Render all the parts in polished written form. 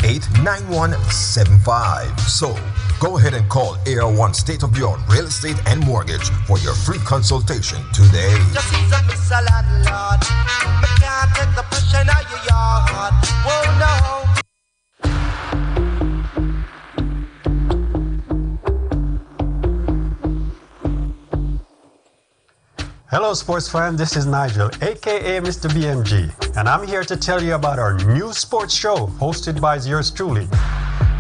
888-9175. So, go ahead and call AR1 State of the Art Real Estate and Mortgage for your free consultation today. Just a miss a landlord. Me can't take the pressure out your yard. Whoa, no. Hello sports fans, this is Nigel, aka Mr. BMG, and I'm here to tell you about our new sports show hosted by yours truly.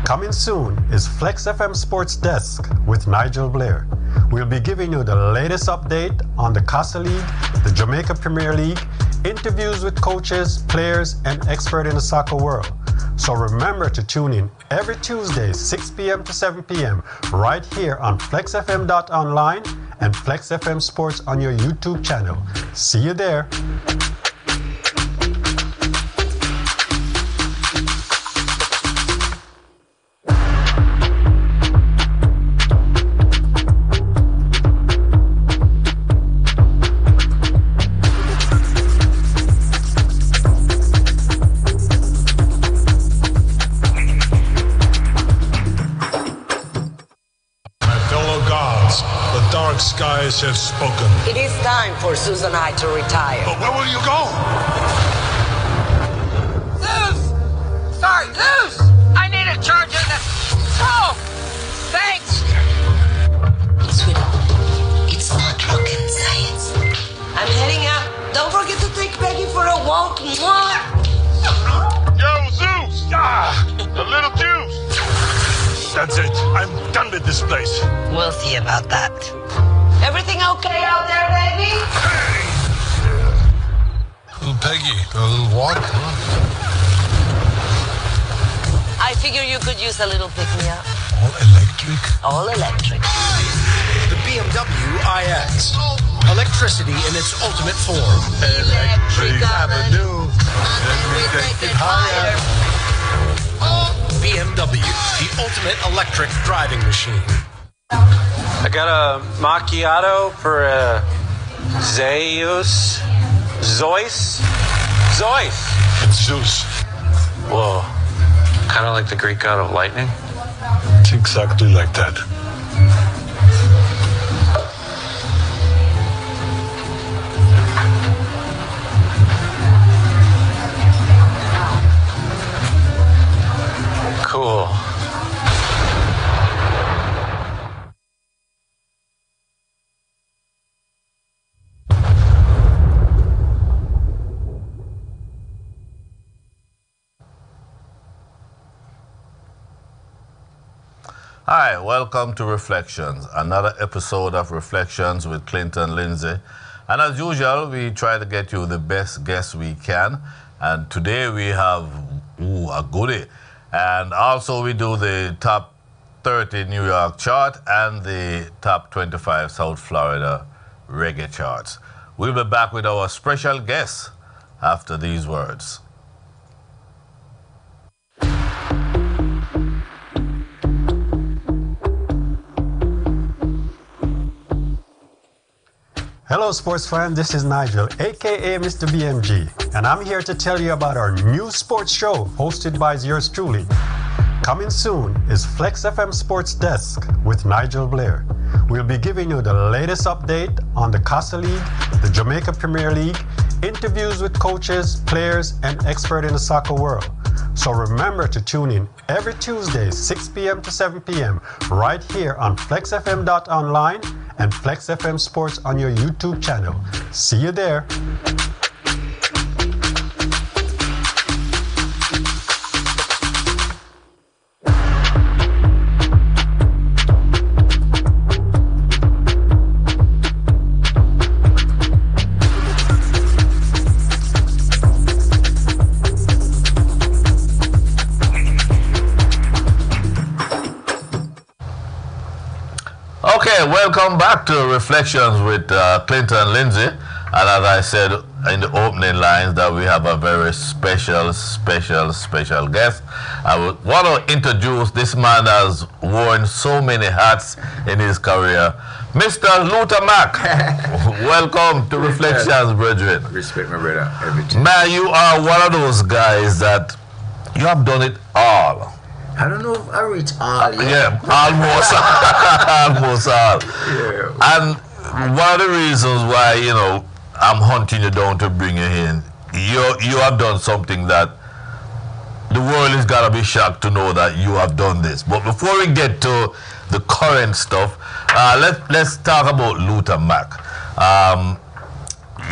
Coming soon is Flexx FM Sports Desk with Nigel Blair. We'll be giving you the latest update on the Casa League, the Jamaica Premier League, interviews with coaches, players, and experts in the soccer world. So remember to tune in every Tuesday, 6 p.m. to 7 p.m. right here on flexfm.online and Flexx FM Sports on your YouTube channel. See you there. Skies have spoken. It is time for Susan and I to retire. But where will you go? Zeus! Sorry, Zeus! I need a charger. Oh! Thanks! Sweetheart, it's not rocket science. I'm heading out. Don't forget to take Peggy for a walk. Mwah! Yo, Zeus! A little juice! That's it. I'm done with this place. We'll see about that. Everything okay out there, baby? Hey! Little Peggy, a little walk, huh? I figure you could use a little pick-me-up. All electric? All electric. The BMW iX. Electricity in its ultimate form. Electric Avenue. And we take it higher. BMW, the ultimate electric driving machine. I got a macchiato for a Zeus. Zeus? It's Zeus. Whoa. Kind of like the Greek god of lightning? It's exactly like that. Cool. Hi, welcome to Reflections, another episode of Reflections with Clinton Lindsay. And as usual, we try to get you the best guests we can. And today we have a goodie. And also we do the top 30 New York chart and the top 25 South Florida reggae charts. We'll be back with our special guests after these words. Hello sports fans, this is Nigel, aka Mr. BMG, and I'm here to tell you about our new sports show hosted by yours truly. Coming soon is Flexx FM Sports Desk with Nigel Blair. We'll be giving you the latest update on the Casa League, the Jamaica Premier League, interviews with coaches, players, and experts in the soccer world. So remember to tune in every Tuesday, 6 p.m. to 7 p.m. right here on flexfm.online and Flexx FM Sports on your YouTube channel. See you there. Okay, welcome back to Reflections with Clinton Lindsay. And as I said in the opening lines, that we have a very special guest. I would want to introduce this man has worn so many hats in his career. Mr. Luther Mack, welcome to Reflections, brethren. Respect my brother, everything. Man, you are one of those guys that You have done it all. I don't know if I reach all yet. Yeah, almost, almost all. Yeah. And one of the reasons why, you know, I'm hunting you down to bring you in, you have done something that the world is gonna be shocked to know that you have done this. But before we get to the current stuff, let's talk about Luther Mack.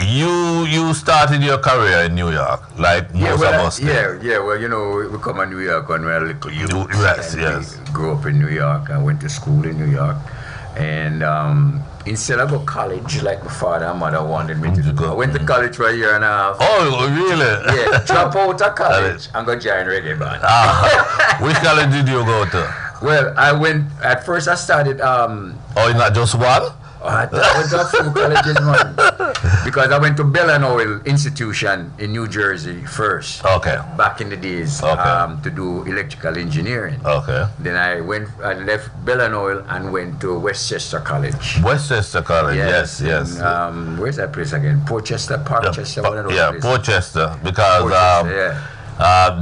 You started your career in New York, like most of us did. Yeah. Well, you know, we come to New York when we were little youth. Yes. We grew up in New York. I went to school in New York, and instead of go college like my father and mother wanted me to do, I went to college for a year and a half. Oh, really? Yeah, drop out of college and go join reggae band. Which college did you go to? Well, I went. At first, I started. Oh, not just one? I went to a few colleges, man. Because I went to Belanoil Institution in New Jersey first. Okay. Back in the days, to do electrical engineering. Okay. Then I left Belanoil and went to Westchester College. Westchester College, yes. Where's that place again? Portchester, Parkchester, one of those places. Portchester, because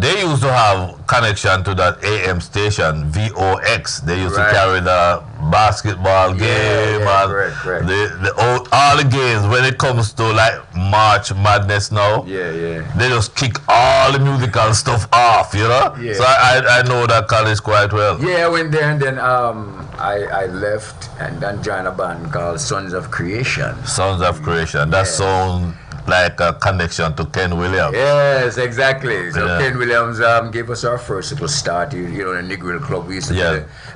they used to have connection to that AM station, VOX. They used to carry the basketball game and correct. all the games. When it comes to like March Madness now, they just kick all the musical stuff off, you know? Yeah. So I know that college quite well. Yeah, I went there and then I left and then joined a band called Sons of Creation. Sons of Creation. That sounds like a connection to Ken Williams. Yes, exactly. So Ken Williams gave us our first little start. You know, the Negril Club. We used to be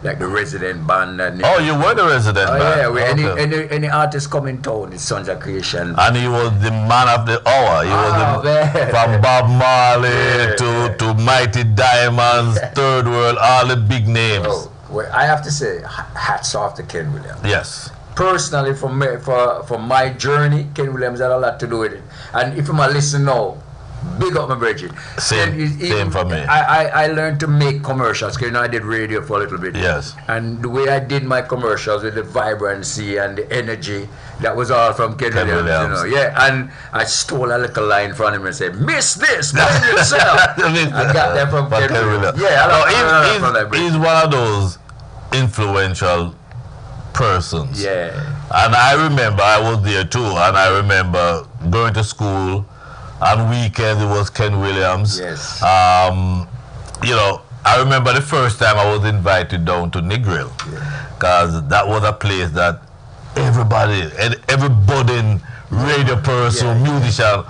like the resident band. Oh, you were the resident band? Yeah. Any artist come in town, it's Sons of Creation. And he was the man of the hour. He was from Bob Marley to Mighty Diamonds, Third World, all the big names. Oh, well, I have to say, hats off to Ken Williams. Yes. Personally, for my journey, Ken Williams had a lot to do with it. And if I'm a listener now, big up my Bridget. Same for me. I learned to make commercials, because I did radio for a little bit. Yes. And the way I did my commercials with the vibrancy and the energy, that was all from Ken Williams. You know? Yeah, and I stole a little line from him and said, "Miss this, mind yourself." I got that from Ken Williams. Yeah, he's one of those influential persons. Yeah. And I remember I was there too, and I remember going to school on weekends. It was Ken Williams. Yes. You know, I remember the first time I was invited down to Negril, because that was a place that everybody in radio person, musician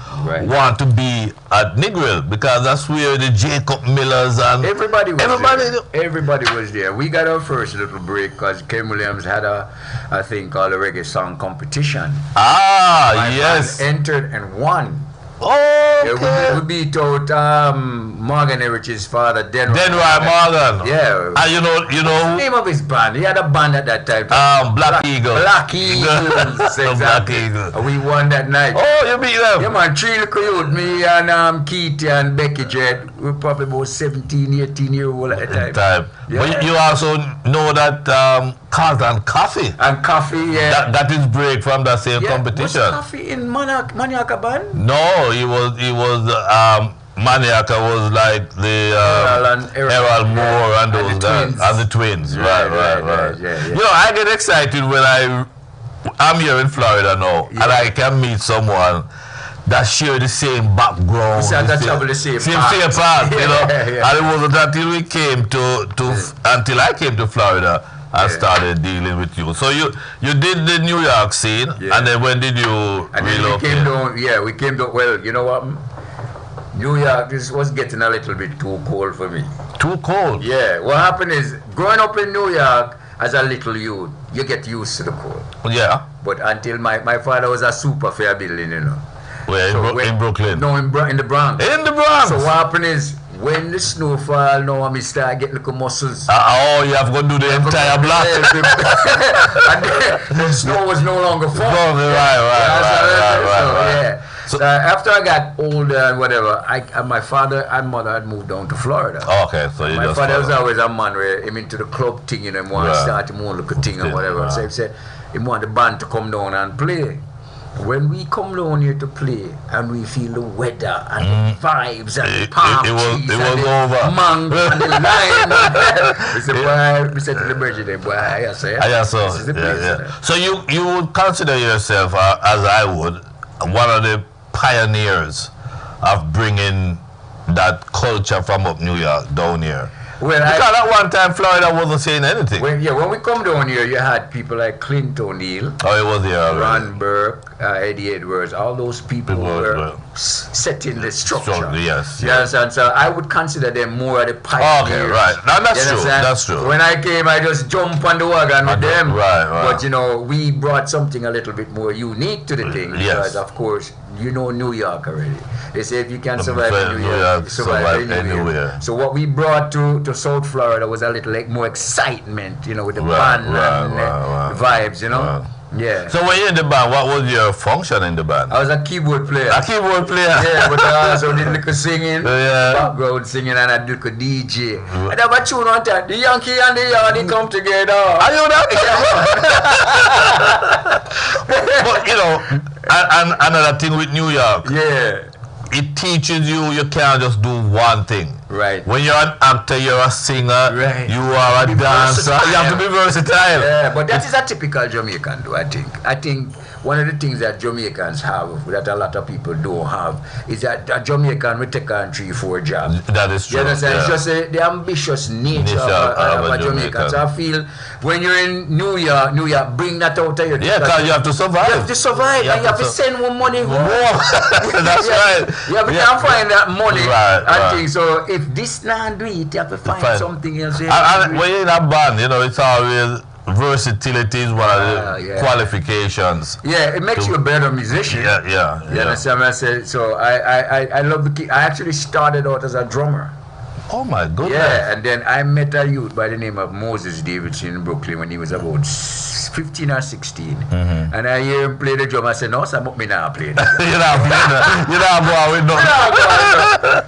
want to be at Negril, because that's where the Jacob Millers and everybody was there. We got our first little break because Ken Williams had a thing called a reggae song competition. My yes. band entered and won. Oh, okay. We beat out Morgan Erich's father, Denroy Morgan. Yeah. And you know what's the name of his band? He had a band at that time. Black Eagle. Black Eagles. Exactly. Black Eagle. We won that night. Oh, you beat them? Yeah, man. Three little youth, me and Keith and Becky Jed. We were probably about 17, 18 years old at the time. Yeah. But you also know that Carlton Coffee. And Coffee, yeah. That is break from that same competition. Was Coffee in Maniaca band? No, he was Maniaca was like the Errol Moore and those guys and the twins. Right. Yeah. You know, I get excited when I'm here in Florida now and I can meet someone that share the same background, the same path, you know. And it wasn't until we came until I came to Florida and started dealing with you. So you did the New York scene, and then when did you relocate? We came down. Well, you know what? New York, this was getting a little bit too cold for me. Too cold? Yeah. What happened is, growing up in New York as a little youth, you get used to the cold. Yeah. But until my father was a super fair building, you know. Where, in Brooklyn? No, in the Bronx. In the Bronx? So what happened is, when the snow fall, now I start getting little muscles. You have to do the entire block. And the snow was no longer falling. Right. So after I got older and whatever, my father and mother had moved down to Florida. Okay, so my father was always a man where him into the club thing, you know, him want to start him own little thing and whatever. So he said he wanted the band to come down and play. when we come down here to play and we feel the weather and the vibes and the palm trees and the mango and the lime, we say, boy, we said to the president, boy, I say, this is the place. So you would consider yourself, as I would, one of the pioneers of bringing that culture from up New York down here. Well, because at one time Florida wasn't saying anything. When we come down here, you had people like Clint O'Neill. Oh, it was there. Ron Burke, Eddie Edwards. All those people were setting the structure. Yes. You understand? So I would consider them more of the pioneers. Okay, right. Now, that's true. That's true. When I came, I just jumped on the wagon with them. Right. But you know, we brought something a little bit more unique to the thing. Because of course, you know New York already. They say if you can survive in New York, you survive anywhere. So what we brought to South Florida was a little more excitement, you know, with the band and vibes, you know. Yeah. So when you're in the band, what was your function in the band? I was a keyboard player. A keyboard player? Yeah, but I also did little singing, background singing, and I did DJ. And I have a tune on that, the Yankee and the Yardy come together. Are you that? But you know, and another thing with New York. Yeah. It teaches you can't just do one thing. Right. When you're an actor, you're a singer, you are a dancer, you have to be versatile. Yeah, but that is a typical Jamaican though, I think. I think one of the things that Jamaicans have that a lot of people don't have is that a Jamaican will take on 3-4 jobs. That is true. You understand? It's just the ambitious nature of a Jamaican. So I feel when you're in New York, bring that out of you. Yeah, because you have to survive. You have to survive and you have to send more money home. That's right. You have to find that money. I think so. If this not do it, you have to find something else. And when you're in a band, you know, it's always versatility is one of the qualifications. Yeah, it makes you a better musician. Yeah. You understand what I say? So I love the key. I actually started out as a drummer. Oh my goodness. Yeah, and then I met a youth by the name of Moses Davidson in Brooklyn when he was about 15 or 16. And I hear him play the drum. I said, no, Sam, me not play the drum. You're not going with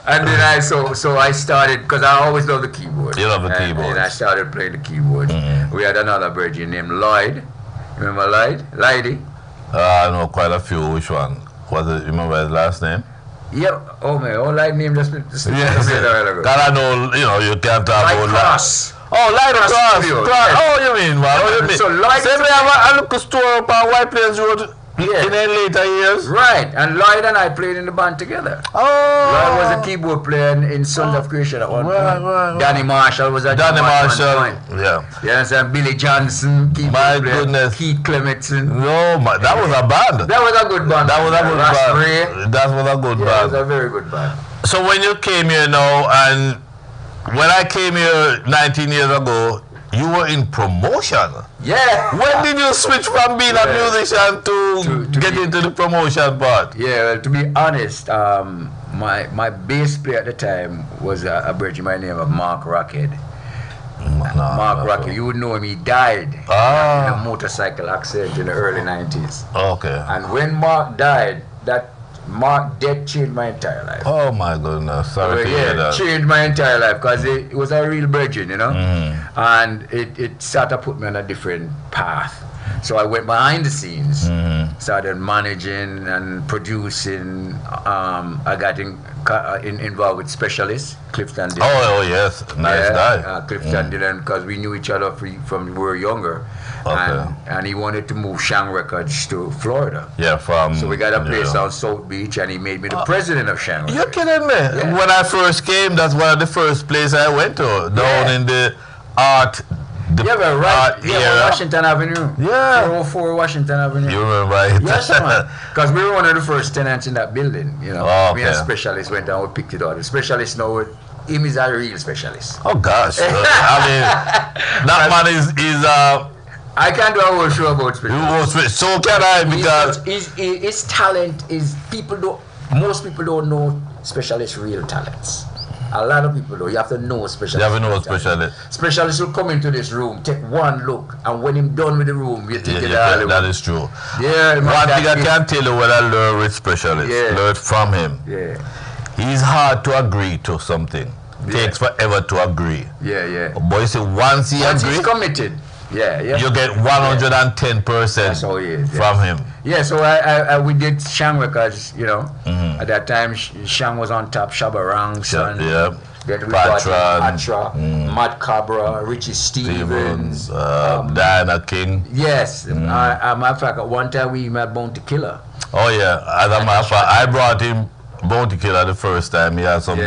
And then I started, because I always love the keyboard. You love the keyboard. And I started playing the keyboard. We had another virgin named Lloyd. Remember Lloyd? Lloydie? I know quite a few. Which one? Was it? You remember his last name? Yeah. Oh man, all Lloyd name just because I know, you know, you can't talk about Cross. Oh, Lloyd Cross. Oh, you mean, man? Oh, you mean? So Lloyd. Say we have a local store up on White Plains Road. In the later years. Right, and Lloyd and I played in the band together. Oh. Lloyd was a keyboard player in Sons of Creation at one point. Right. Danny Marshall was a Danny Marshall. Yeah. Yes, and Billy Johnson, keyboard player. Goodness. Keith Clementson. No, that was a band. That was a good band. That was a good band. That was a good band. That was a very good band. So when you came here now, and when I came here 19 years ago, you were in promotion. Yeah. When did you switch from being a musician to get into the promotion part? Yeah, well, to be honest, my bass player at the time was a virgin by the name of Mack Rockhead. Mark Rockhead, you would know him, he died in a motorcycle accident in the early 90s. Okay. And when Mark died, that Mark death changed my entire life. Oh my goodness, sorry to hear that. Changed my entire life because it was a real virgin, you know. And it started to put me on a different path. So I went behind the scenes, started managing and producing. I got involved with specialists, Clifton Dillon. Oh yes, nice guy. Clifton Dillon, because we knew each other from we were younger. Okay. And he wanted to move Shang Records to Florida. Yeah, so we got a place on South Beach, and he made me the president of Shang Records. You're kidding me? Yeah. When I first came, that's one of the first places I went to, down in the art. Washington Avenue. Yeah. 404 Washington Avenue. You remember it? Yes, man. Because we were one of the first tenants in that building. You know, me and specialists went down, we picked it out. The specialist now, him is a real specialist. Oh gosh. I mean, that man is I can't do a whole show about specialists. So can I, because his talent is most people don't know specialists' real talents. A lot of people, though, you have to know specialists. You have to know specialists. Specialists will come into this room, take one look, and when he's done with the room, you take it all away. That is true. Yeah, one thing I can tell you when I learn with specialists, learn from him. Yeah. He's hard to agree to something. Takes forever to agree. Yeah. But you see, once he's committed. Yeah. you get 110% from him. Yeah, so we did Shang records, you know. At that time, Shang was on top, Shabba Ranks, son. Yeah. Then we got Patra, Matt Cabra, Richie Stevens, Diana King. Yes. Matter of fact, at one time we met Bounty Killer. Oh yeah, as a matter of fact, I brought him Bounty Killer the first time. He had some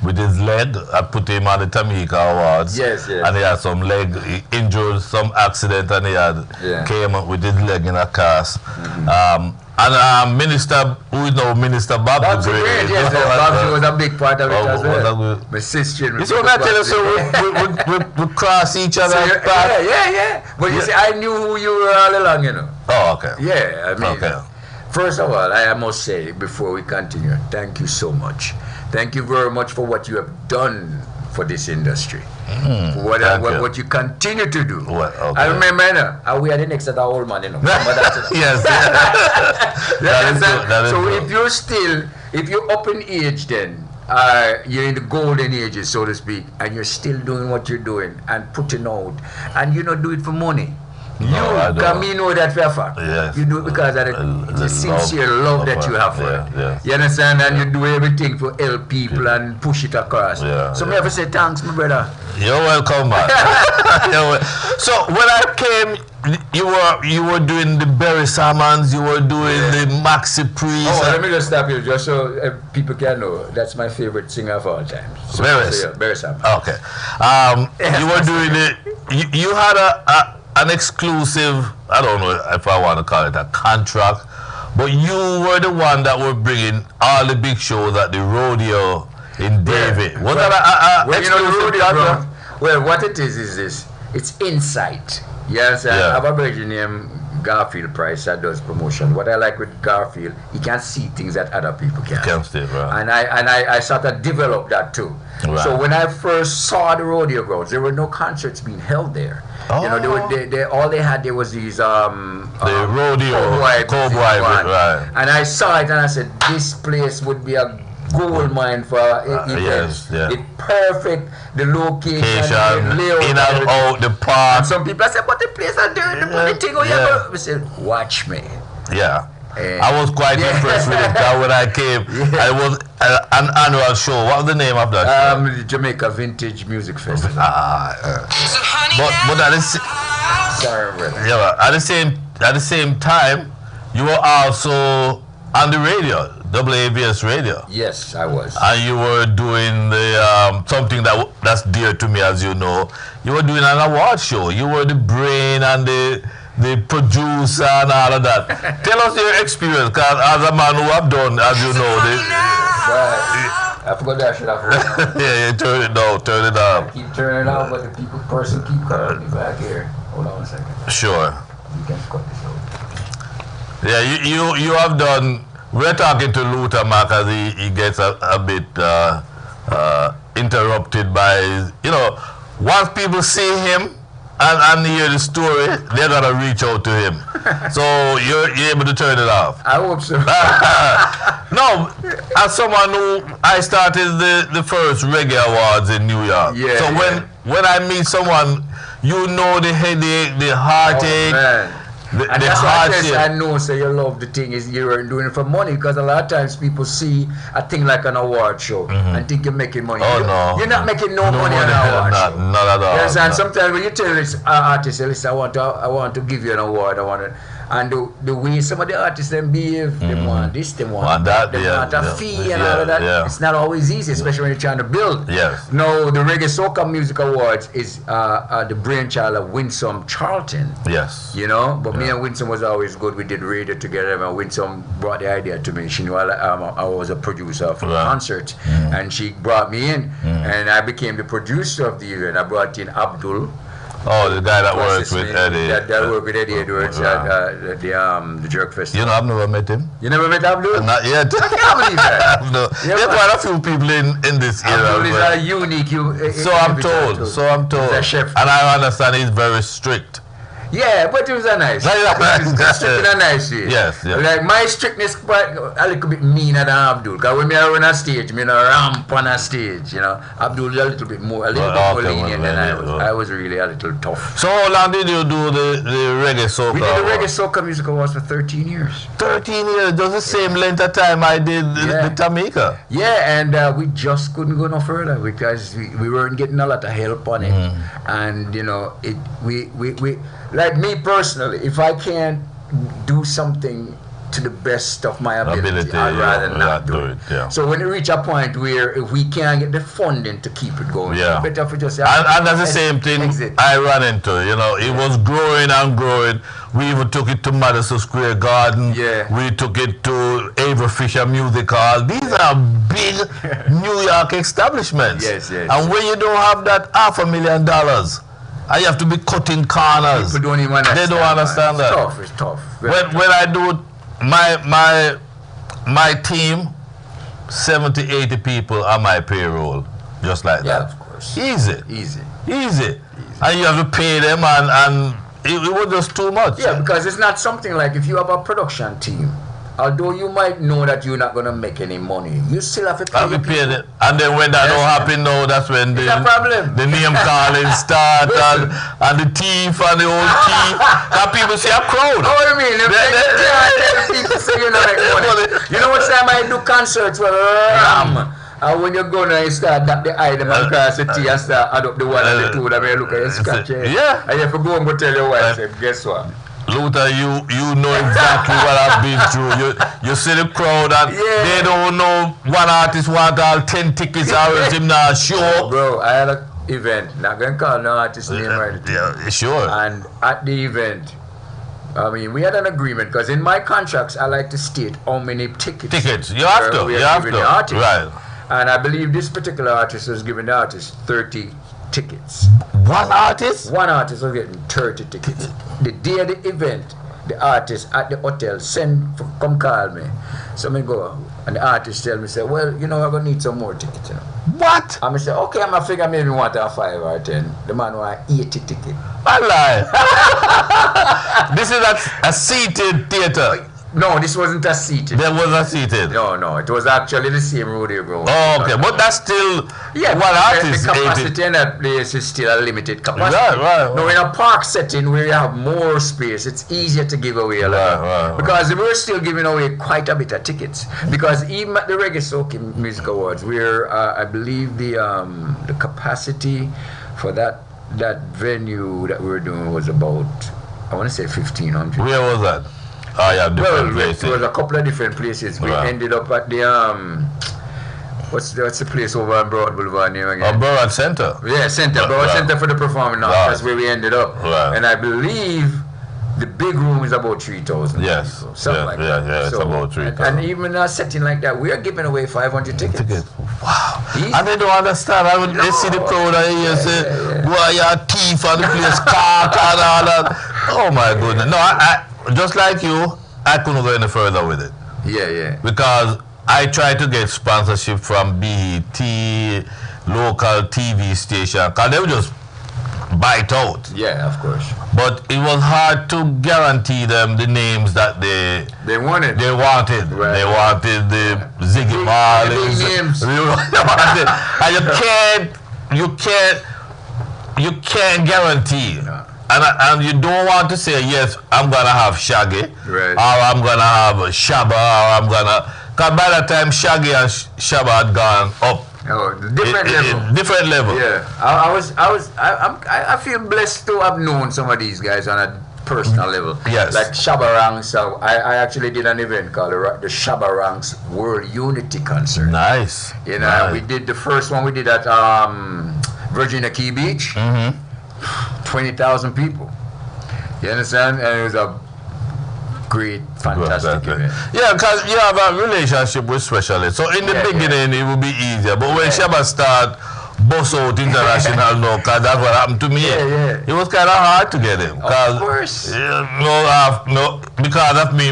with his leg. I put him on the Tamika Awards. Yes. And he had some leg injured, some accident, and he had came up with his leg in a cast. And Minister, who is now Minister Bob the Great. Yes, Bob was a big part of it as well. My sister. You see what I tell you? So we cross each other's path. Yeah. But you see, I knew who you were all along, you know. Oh, okay. Yeah, I mean. Okay. First of all, I must say, before we continue, thank you so much. Thank you very much for what you have done for this industry. What you continue to do. I remember, we had the next to the old man, you know. Yes. So if you're up in age then, you're in the golden ages, so to speak, and you're still doing what you're doing and putting out, and you don't do it for money. You know that for a fact. Yes. You do it because of the sincere love that you have for it. Yes. You understand? And you do everything to help people and push it across. So me have to say thanks, my brother. You're welcome, man. So when I came, you were doing the Berry Salmons, you were doing the Maxi Priest. Oh, let me just stop you, just so people can know. That's my favorite singer of all time. So, Berry Salmons. Okay. You were doing it. You had an exclusive, I don't know if I want to call it a contract, but you were the one that were bringing all the big shows at the rodeo in David. Was that an exclusive contract? Well, what it is this. It's insight. Yes, I have a brother named Garfield Price that does promotion. What I like with Garfield, he can see things that other people can't. Right. And I sort of developed that too. Right. So when I first saw the rodeo grounds, there were no concerts being held there. Oh. You know, all they had there was these the rodeo cowboy, right? And I saw it and I said, this place would be a gold mine for events. It's perfect. The location, in and out the park. And some people said, but the place are dirty. The thing we said, watch me. Yeah. I was quite impressed with it when I came. It was an annual show. What was the name of that show? The Jamaica Vintage Music Festival. But at the same time, you were also on the radio, WABS radio. Yes, I was. And you were doing the something that's dear to me, as you know. You were doing an award show. You were the brain and the producer and all of that. Tell us your experience, because as a man who have done, as you know, I forgot that shit off. Yeah, turn it down, turn it down. I keep turning it down, but the person keep calling me back here. Hold on a second. Sure. You can cut this out. Yeah, you have done. We're talking to Luther Mack as he gets a bit interrupted by, once people see him and hear the story, they're going to reach out to him. So you're able to turn it off. I hope so. No, as someone who, I started the first reggae awards in New York. Yeah, so when I meet someone, you know the headache, the heartache. Oh, man. And that's why I know, so you love the thing is you're doing it for money, because a lot of times people see a thing like an award show and think you're making money. No. You're not making no money on an award show. Not at all. Yes, and sometimes when you tell this artist, listen, I want to give you an award, and the way some of the artists then behave, they want this, they want that, they want a fee and all of that. It's not always easy, especially when you're trying to build. Yes. No, the Reggae Soca Music Awards is the brainchild of Winsome Charlton. Yes. But me and Winsome was always good. We did radio together, and Winsome brought the idea to me. She knew I was a producer for the concert, and she brought me in, and I became the producer of the event. I brought in Abdul. Oh, the guy that works with Eddie. That worked with Eddie Edwards at the Jerk Festival. I've never met him. You never met Abdul? Not yet. I can't believe that. No. There are quite a few people in this era. Abdul is a unique. So I'm told. He's a chef. And I understand he's very strict. Yeah, but it was a nice. Strict and a nice shit. Yes, yes. Like my strictness quite a little bit meaner than Abdul. Because when I run a stage, me no ramp on a stage, you know. Abdul is a little bit more lenient than I was. I was really a little tough. So how long did you do the reggae soca? We did the reggae soca music awards for 13 years. 13 years, that's the same length of time I did the Tamika. Yeah, and we just couldn't go no further because we weren't getting a lot of help on it. And you know, we like me personally, if I can't do something to the best of my ability I'd rather not do it. Yeah. So when it reach a point where if we can't get the funding to keep it going, better for just and that's the same thing I ran into. You know, it was growing and growing. We even took it to Madison Square Garden. Yeah. We took it to Avery Fisher Music Hall. These are big New York establishments. Yes. And when you don't have that $500,000, I have to be cutting corners. People don't even understand. They don't understand that. It's tough. When I do my team, 70, 80 people on my payroll, just like that. Of course. Easy. And you have to pay them, and it was just too much. Yeah, because it's not something like if you have a production team. Although you might know that you're not going to make any money, you still have to pay it. And then when that don't happen now, that's when the name calling start and the thief and the old thief. And people say a crowd. Oh, I mean, people say you know like money. You know what time I do concerts with Ram? And when you're going to start that the item and cross the T and start add up the one and the two, that may look at your scratch. Yeah. And you have to go and go tell your wife, say, guess what? Luther, you know exactly what I've been through. You see the crowd and they don't know one artist want all 10 tickets or else him not show. Bro, I had an event, not going to call no artist name or anything. Yeah, sure. And at the event, I mean, we had an agreement because in my contracts, I like to state how many tickets. You have to. You have to. Right. And I believe this particular artist was giving the artist 30 tickets. One artist? One artist was getting 30 tickets. The day of the event, the artist at the hotel come call me. So I go, and the artist tell me, say, well, you know, we're going to need some more tickets, you know. What? And I say, okay, I'm going to figure maybe want a 5 or 10. The man want 80 tickets. I lie. This is a seated theater. No, this wasn't a seated. There was a seated. No, it was actually the same rodeo ground. Oh, okay, but that's still what artist. The capacity in that place is still a limited capacity. Right. No, in a park setting where you have more space, it's easier to give away a lot. Because we're still giving away quite a bit of tickets. Because even at the Reggae Soca Music Awards, where I believe the capacity for that venue that we were doing was about, I want to say 1,500. Where was that? Oh, yeah, different places. There was a couple of different places. We ended up at the what's the place over on Broad Boulevard name again? Broad Center. Yeah, Broad Center for the Performing Arts. That's where we ended up. And I believe the big room is about 3,000. Yes. People, something like that. Yeah, it's about 3,000. And even in a setting like that, we are giving away 500 tickets. Wow. And they don't understand. I mean, they see the crowd and you say, why you're a thief and the place park and all that. Oh my goodness. No, I just like you, I couldn't go any further with it. Yeah. Because I tried to get sponsorship from BET, local TV station, because they would just bite out. Yeah, of course. But it was hard to guarantee them the names that they wanted. Right. They wanted the Ziggy Marlins. Names. And you can't guarantee. No. And you don't want to say, yes, I'm going to have Shaggy, or I'm going to have Shabba, or I'm going to... Because by the time Shaggy and Shabba had gone up, different level. Yeah, I feel blessed to have known some of these guys on a personal level. Yes. Like Shabba Ranks. I actually did an event called the Shabba Ranks World Unity Concert. Nice. You know, we did the first one we did at Virginia Key Beach. 20,000 people. You understand? And it was a great, fantastic event. Yeah, because you have a relationship with specialists. So in the beginning, it will be easier. But when Shabba start bust out international now, because that's what happened to me. It was kind of hard to get him. Of course. Because of me,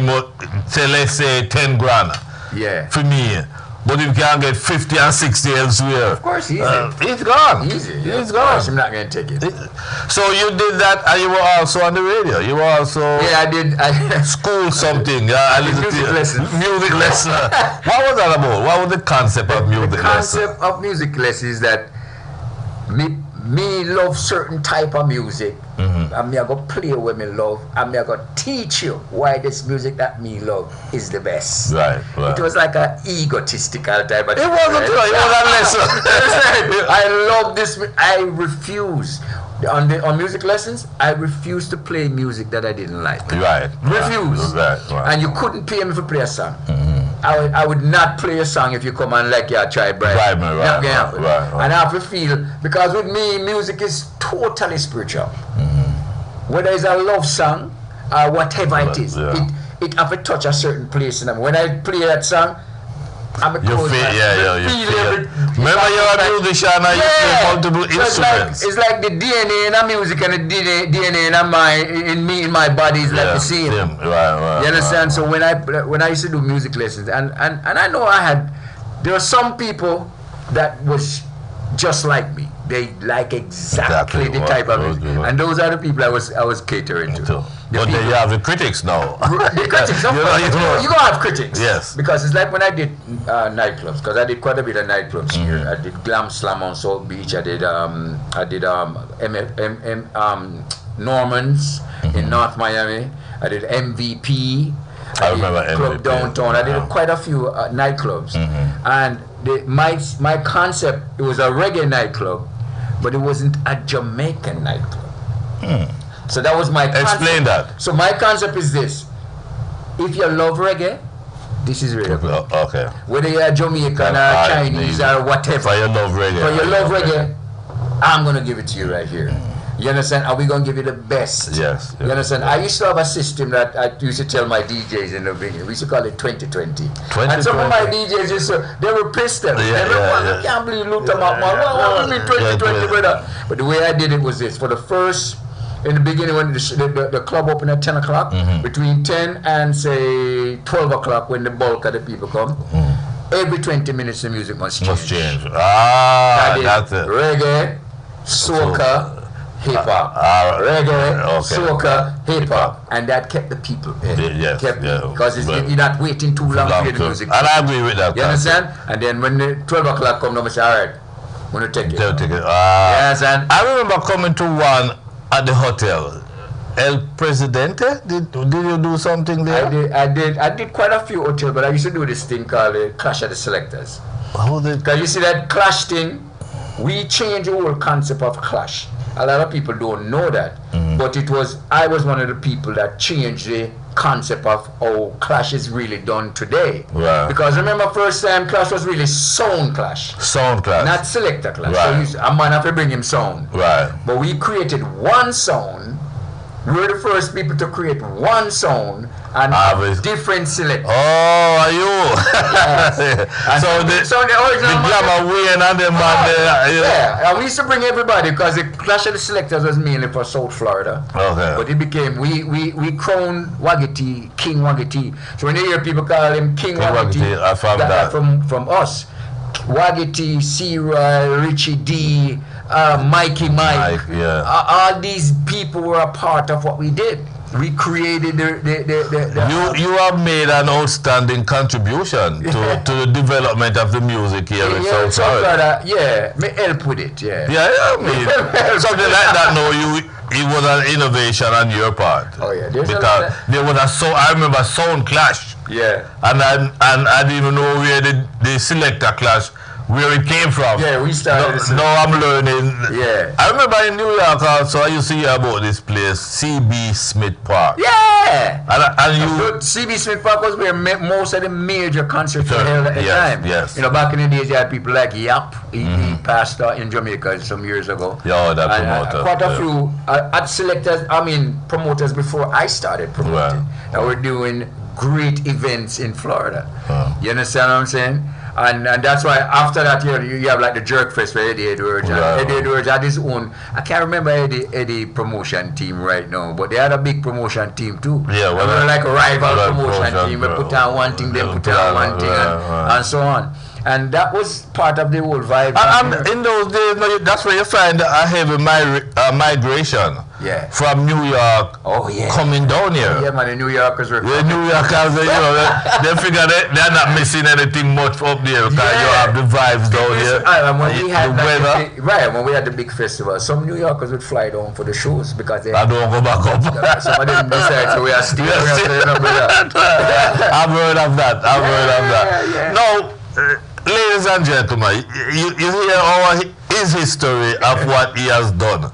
say, let's say 10 grand. Yeah. For me. but if you can't get 50 and 60 elsewhere, of course, easy. He's gone. Easy. Yeah. He's gone. I'm not going to take it. So you did that, and you were also on the radio. You were also I did school something. Music lesson. Music lesson. What was that about? What was the concept of music lesson? The concept of music lesson is that me love certain type of music, and me I go play what me love, and me I go teach you why this music that me love is the best. Right. It was like an egotistical type of thing. It wasn't. It was a lesson. I love this. I refuse. On music lessons, I refused to play music that I didn't like. Right. Refuse. Right. And you couldn't pay me for play a song. I would not play a song if you come and like try bribe me. Not gonna happen. And I have to feel, because with me, music is totally spiritual. Whether it's a love song or whatever it is, it have to touch a certain place in them. When I play that song, I'm a you feel. Remember you're a musician and you play multiple instruments. It's like the DNA in a music and the DNA in my body is like the same. Right. You understand? So when I used to do music lessons, and I know there were some people that was just like me. They like exactly the type of music, and those are the people I was catering to. But then you have the critics now. The critics, of course. You're gonna have critics. Yes. Because it's like when I did nightclubs, because I did quite a bit of nightclubs here. I did Glam Slam on Salt Beach. I did Norman's in North Miami. I did MVP. I remember MVP. Club Downtown. I did quite a few nightclubs. And my concept, it was a reggae nightclub, but it wasn't a Jamaican nightclub. So that was my concept. Explain that. So my concept is this. If you love reggae, this is reggae. Okay. Whether you're Jamaican or Chinese or whatever. For your love reggae. For your love reggae, I'm going to give it to you right here. You understand? Are we going to give you the best? Yes. You understand? I used to have a system that I used to tell my DJs in the beginning. We used to call it 2020. And some of my DJs, they were pissed at me. I can't believe you looked them up, man. What do you mean 2020, brother? But the way I did it was this. For the first, in the beginning when the club opened at 10 o'clock, between 10 and say 12 o'clock when the bulk of the people come, every 20 minutes the music must change. That's it. Reggae, soca, hip-hop, reggae, soca, hip-hop, and that kept the people in. Yes, because you're not waiting too long to hear the music. And I agree with that. You understand? And then when the 12 o'clock comes, I say, all right, I'm going to take it. Yes, and I remember coming to one at the hotel. El Presidente? Did you do something there? I did quite a few hotels, but I used to do this thing called the Clash of the Selectors. Because you see that Clash thing, we changed the whole concept of Clash. A lot of people don't know that, but I was one of the people that changed the concept of how Clash is really done today. Right. Because remember, first time Clash was really sound Clash. Sound Clash. Not selector Clash. Right. So a man have to bring him sound. Right. But we created one sound. We were the first people to create one sound and different selectors. Oh, are you? Yes. So the original Glamour Wayne and them and we used to bring everybody because the Clash of the Selectors was mainly for South Florida. Okay. But it became, we crowned Waggity, King Waggity. So when you hear people call him King Waggity, from us, Waggity, C-Roy, Richie D, Mikey Mike, all these people were a part of what we did. We created You have made an outstanding contribution to the development of the music here in South Florida. Me help with it, I mean, something like that. No, it was an innovation on your part. Oh yeah, because there was I remember Sound Clash. Yeah. And I didn't even know where the selector clash, where it came from. Yeah, we started. Now I'm learning. Yeah. I remember in New York also, I used to hear about this place, C.B. Smith Park. Yeah. And C.B. Smith Park was where most of the major concerts were held at the time. Yes. You know, back in the days, you had people like Yap. He passed in Jamaica some years ago. Yeah, that promoter. Quite a few selectors, promoters before I started promoting. That were doing great events in Florida. You understand what I'm saying? And that's why after that you have like the Jerk Fest for Eddie Edwards. Eddie Edwards had his own. I can't remember Eddie promotion team right now, but they had a big promotion team too. Yeah, well, they were like a rival promotion team. We put on one thing, then put on one thing, and so on. And that was part of the whole vibe. And in those days, that's where you find a heavy migration. Yeah. From New York. Oh yeah. Coming down here. Yeah, man. The New Yorkers were. The New Yorkers, they figure they're not missing anything much up there because you have the vibes down here. When we had the weather. when we had the big festival, some New Yorkers would fly down for the shows because they. I don't go back up. Some of them decide, so we are still. I've heard of that. Yeah. Now, ladies and gentlemen, you hear his history of what he has done.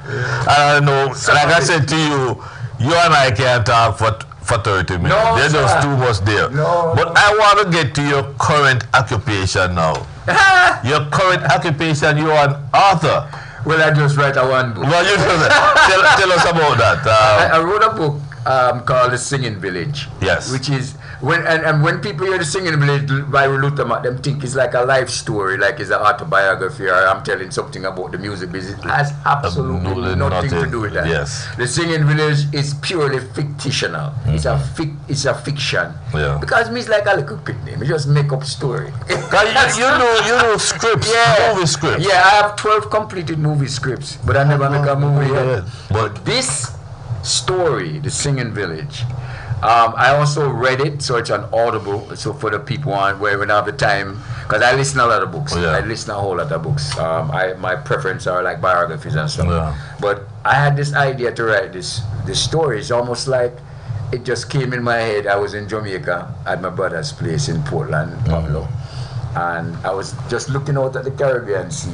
I know, like I said to you, you and I can't talk for 30 minutes. No, There's just too much there. No, but I want to get to your current occupation now. Your current occupation, you're an author. Well, I just write one book. Well, you tell us about that. I wrote a book called The Singing Village. Yes. Which is when people hear The Singing Village by Luther Mack, them think it's like a life story, like it's an autobiography, or I'm telling something about the music business. It has absolutely nothing to do with that. Yes. The Singing Village is purely fictional. It's a fiction. Yeah. Because me, it's like a little quick name. You just make up story. you know scripts, movie scripts. Yeah, I have 12 completed movie scripts, but I never make a movie yet. But this story, The Singing Village, I also read it, so it's on Audible. So for the people where we don't have the time, because I listen a lot of books. Yeah. I listen a whole lot of books. My preference are like biographies and stuff. Yeah. But I had this idea to write this story. It's almost like it just came in my head. I was in Jamaica at my brother's place in Portland, Pablo, and I was just looking out at the Caribbean Sea.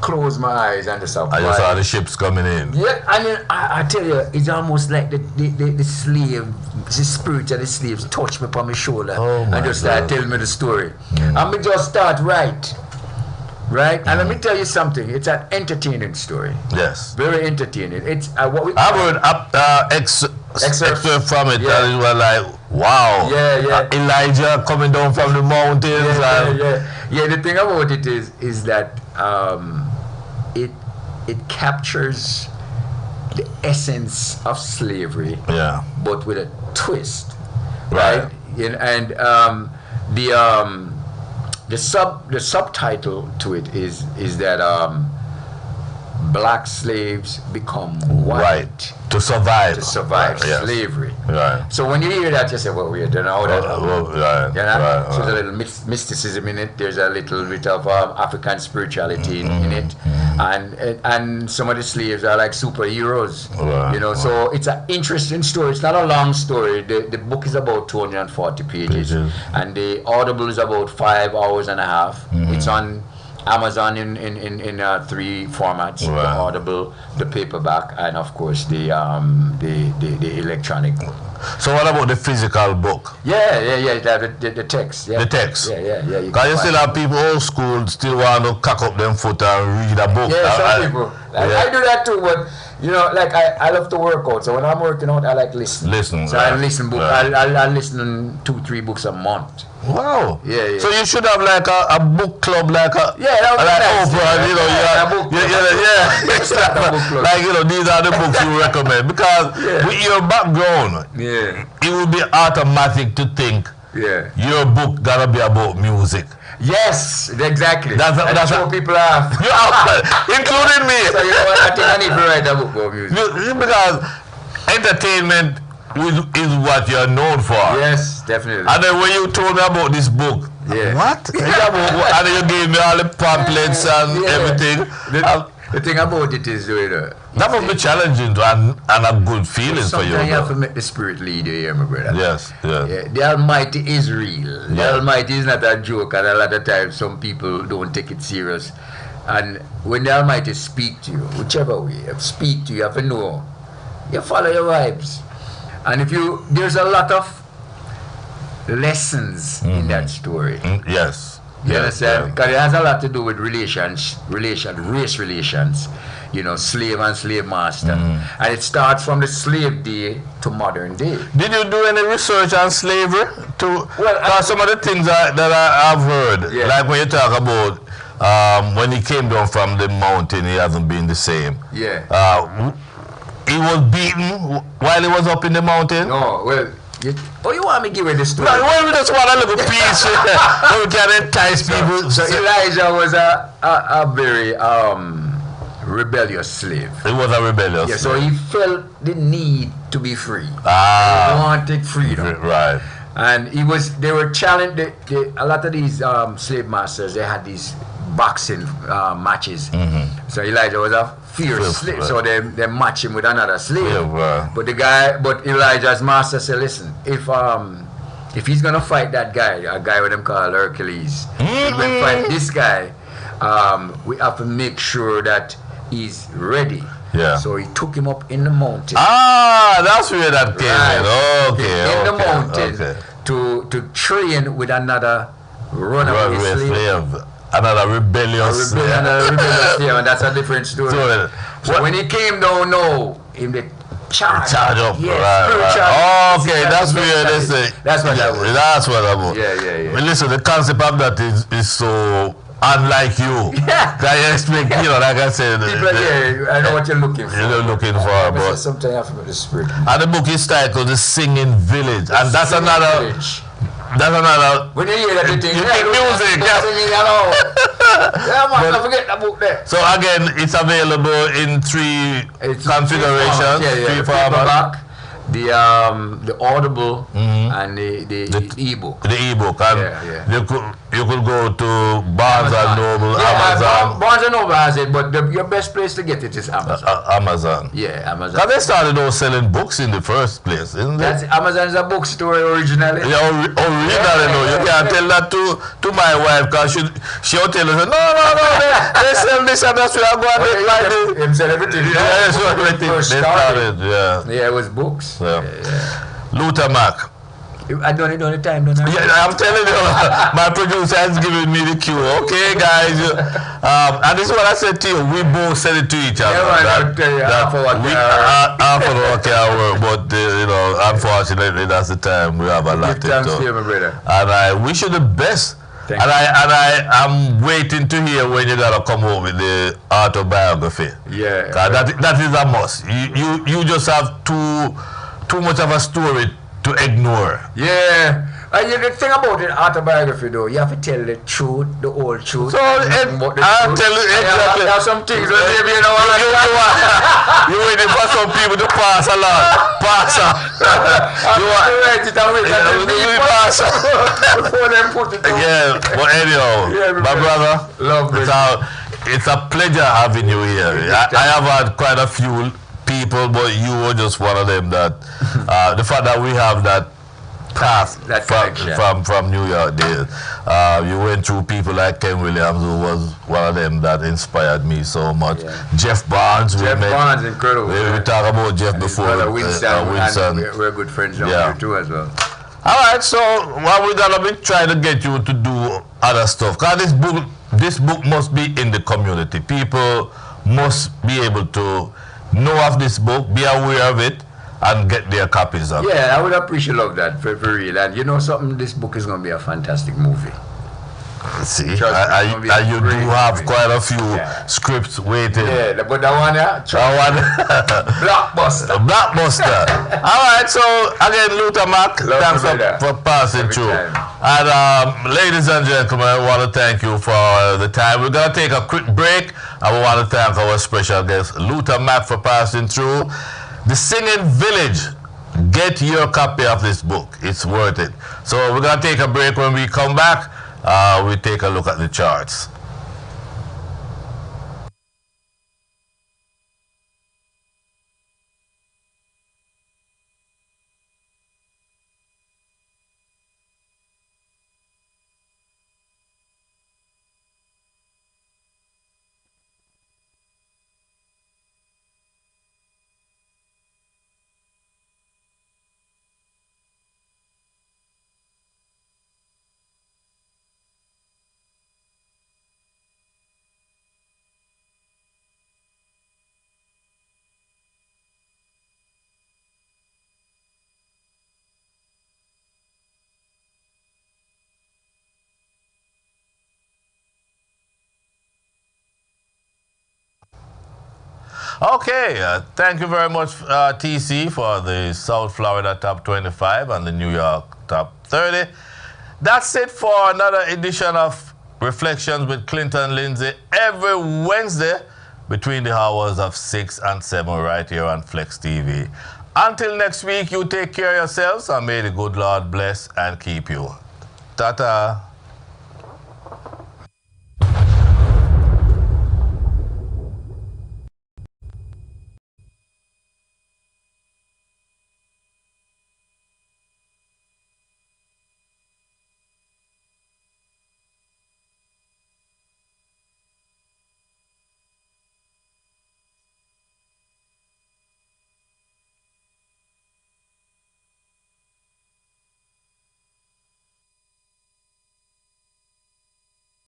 Close my eyes and just I just saw the ships coming in. Yeah, and then I tell you, it's almost like the slave, the spirit of the slaves touch me upon my shoulder and just start telling me the story. And me just start right. And let me tell you something, it's an entertaining story. Yes. Very entertaining. It's what we I've heard excerpt from it and it was like, wow. Yeah. Elijah coming down from the mountains. Yeah, the thing about it is that it captures the essence of slavery, but with a twist, right? And the subtitle to it is that black slaves become white to survive slavery. Right. So when you hear that, you say, well, we don't know that. So there's a little mysticism in it. There's a little bit of African spirituality in it, and some of the slaves are like superheroes. So it's an interesting story. It's not a long story. The book is about 240 pages, and the Audible is about 5 hours and a half. It's on Amazon in 3 formats: the Audible, the paperback, and of course the electronic book. So what about the physical book? The text. The text. Yeah. Because you still have people old school still want to cock up them foot and read a book. Yeah, some people. I do that too, but like I love to work out. So when I'm working out, I like listen. So I listen book. I listen 2-3 books a month. Wow. Yeah. So you should have like a book club, like Oprah, Like these are the books you recommend because with your background, it would be automatic to think your book gotta be about music. Yes, exactly. That's what people are. Including me. So I think I need to write a book about music. Because entertainment is what you're known for. Yes, definitely. And then when you told me about this book, what? And you gave me all the pamphlets and everything. The thing about it is, that must be challenging and a good feeling for you. Sometimes you have to make the spirit lead you here, my brother. Yes. The Almighty is real. The Almighty is not a joke, and a lot of times some people don't take it serious. And when the Almighty speak to you, whichever way, speak to you, you have to know. You follow your vibes. And there's a lot of lessons in that story. Yes. You understand? Because it has a lot to do with race relations, slave and slave master. And it starts from the slave day to modern day. Did you do any research on slavery? Some of the things that I've heard, like when you talk about when he came down from the mountain, he hasn't been the same. Yeah. He was beaten while he was up in the mountain? No, well, You want me to give you the story? No, we just want a little piece so we can entice people. So Elijah was a very rebellious slave. He was a rebellious slave. So he felt the need to be free. He wanted freedom. Right. And they were challenged. A lot of these slave masters, they had these boxing matches. So Elijah was a fierce slave. So they match him with another slave. Yeah, but Elijah's master said, listen, if he's gonna fight that guy, a guy with them called Hercules, he's gonna fight this guy, we have to make sure that he's ready. Yeah. So he took him up in the mountain. That's where that came in. Okay. In the mountain to train with another runaway slave. Another rebellious slave. And that's a different story. So when he came down now, in the charge up. Yes, right. Okay, that's where they say. That's what that was. That's what that was. Yeah. But listen, the concept of that is so unlike you. Can you explain, like I said. I know what you're looking for. You're looking for, but sometimes I forgot the spirit. And the book is titled The Singing Village. And that's another. When you hear that, you think music. Singing along. Yeah, man, don't forget that book there. So again, it's available in three configurations. Three formats. The Audible and the ebook. The ebook, and you could go to Barnes and Noble, Amazon. Barnes and Noble has it, but your best place to get it is Amazon. Amazon. Yeah, Amazon. Because they started out selling books in the first place, isn't it? Amazon is a bookstore originally. Yeah, originally, no. You can't tell that to my wife, because she'll tell us, no, they sell this and that's where I go and they buy it. They sell everything. Yeah, so everything. They started, yeah, it was books. Yeah. Luther Mack. I don't need the time, don't I? Yeah, I'm telling you, my producer has given me the cue. Okay, guys. And this is what I said to you. We both said it to each other. Half of what can work, but unfortunately, that's the time we have a lot to do. And I wish you the best. And I'm waiting to hear when you're gonna come up with the autobiography. Yeah. That is a must. You just have too much of a story to ignore. Yeah. The thing about the autobiography though, you have to tell the truth, the whole truth. So I'll tell you exactly. There are some things that maybe you're waiting for some people to pass along. Pass on. You want to write it away. Pass on. Before them put it on. Yeah, but anyhow, my brother, it's a pleasure having you here. I have had quite a few people, but you were just one of them that the fact that we have that path from New York days. You went through people like Ken Williams, who was one of them that inspired me so much. Yeah. Jeff Barnes. Barnes, incredible. We talked about Jeff before. Winston. We're good friends down here too as well. All right, so we're gonna be trying to get you to do other stuff. Cause this book must be in the community. People must be able to know of this book, be aware of it, and get their copies of it. Yeah, I would appreciate that for real. And you know something, this book is going to be a fantastic movie. See, you do have quite a few scripts waiting. Yeah, but that one, blockbuster. Blockbuster. All right, so again, Luther Mack, thanks for passing through. And ladies and gentlemen, I want to thank you for the time. We're going to take a quick break. And we want to thank our special guest, Luther Mack, for passing through. The Singing Village. Get your copy of this book. It's worth it. So we're going to take a break. When we come back, we take a look at the charts. Okay, thank you very much, TC, for the South Florida Top 25 and the New York Top 30. That's it for another edition of Reflections with Clinton Lindsay every Wednesday between the hours of 6 and 7 right here on Flexx TV. Until next week, you take care of yourselves and may the good Lord bless and keep you. Ta-ta.